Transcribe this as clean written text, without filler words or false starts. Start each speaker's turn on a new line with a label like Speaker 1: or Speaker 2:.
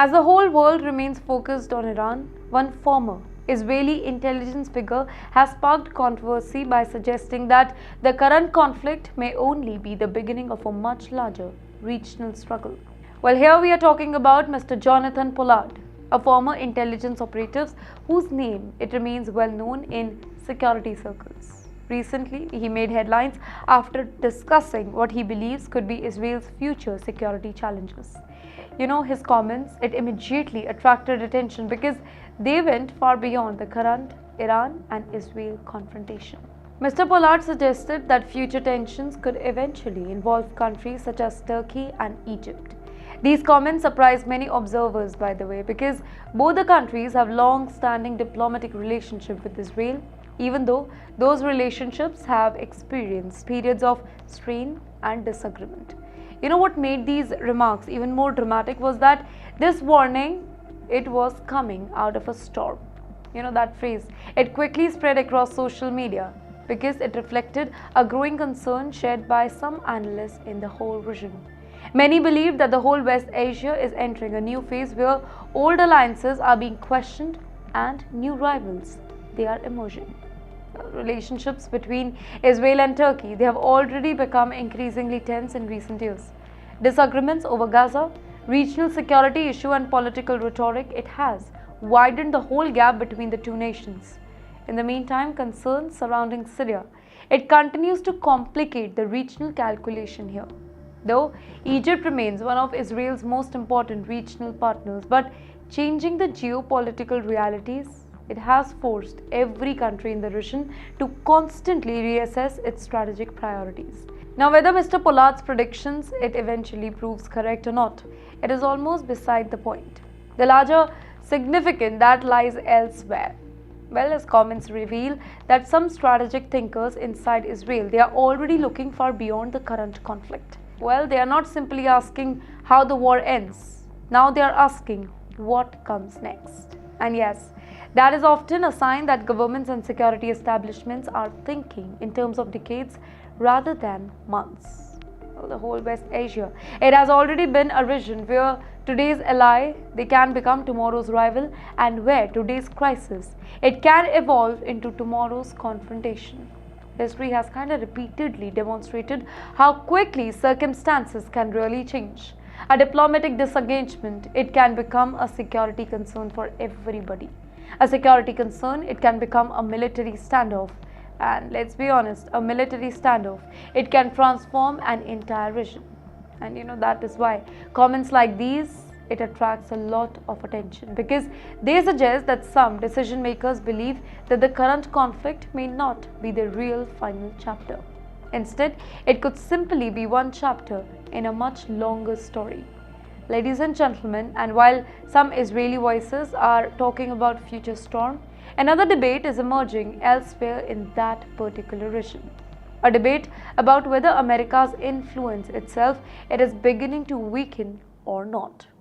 Speaker 1: As the whole world remains focused on Iran, one former Israeli intelligence figure has sparked controversy by suggesting that the current conflict may only be the beginning of a much larger regional struggle. Well, here we are talking about Mr. Jonathan Pollard, a former intelligence operative whose name it remains well known in security circles. Recently, he made headlines after discussing what he believes could be Israel's future security challenges. His comments, it immediately attracted attention because they went far beyond the current Iran and Israel confrontation. Mr. Pollard suggested that future tensions could eventually involve countries such as Turkey and Egypt. These comments surprised many observers, by the way, because both the countries have long-standing diplomatic relationship with Israel, even though those relationships have experienced periods of strain and disagreement. What made these remarks even more dramatic was that this warning, it was coming out of a storm. That phrase, it quickly spread across social media because it reflected a growing concern shared by some analysts in the whole region. Many believe that the whole West Asia is entering a new phase where old alliances are being questioned and new rivals, they are emerging. Relationships between Israel and Turkey, they have already become increasingly tense in recent years. Disagreements over Gaza, regional security issue and political rhetoric, it has widened the whole gap between the two nations. In the meantime, concerns surrounding Syria, it continues to complicate the regional calculation here. Though Egypt remains one of Israel's most important regional partners, but changing the geopolitical realities, it has forced every country in the region to constantly reassess its strategic priorities. Now, whether Mr. Pollard's predictions it eventually proves correct or not, it is almost beside the point. The larger significance that lies elsewhere. Well, his comments reveal that some strategic thinkers inside Israel, they are already looking far beyond the current conflict. Well, they are not simply asking how the war ends. Now they are asking what comes next. And yes, that is often a sign that governments and security establishments are thinking in terms of decades rather than months. The whole West Asia, it has already been a region where today's ally, they can become tomorrow's rival, and where today's crisis, it can evolve into tomorrow's confrontation. History has kind of repeatedly demonstrated how quickly circumstances can really change. A diplomatic disengagement, it can become a security concern for everybody. A security concern, it can become a military standoff. And let's be honest, a military standoff, it can transform an entire region. And that is why comments like these, it attracts a lot of attention because they suggest that some decision makers believe that the current conflict may not be the real final chapter. Instead, it could simply be one chapter in a much longer story. Ladies and gentlemen, and while some Israeli voices are talking about future storm, another debate is emerging elsewhere in that particular region. A debate about whether America's influence itself it is beginning to weaken or not.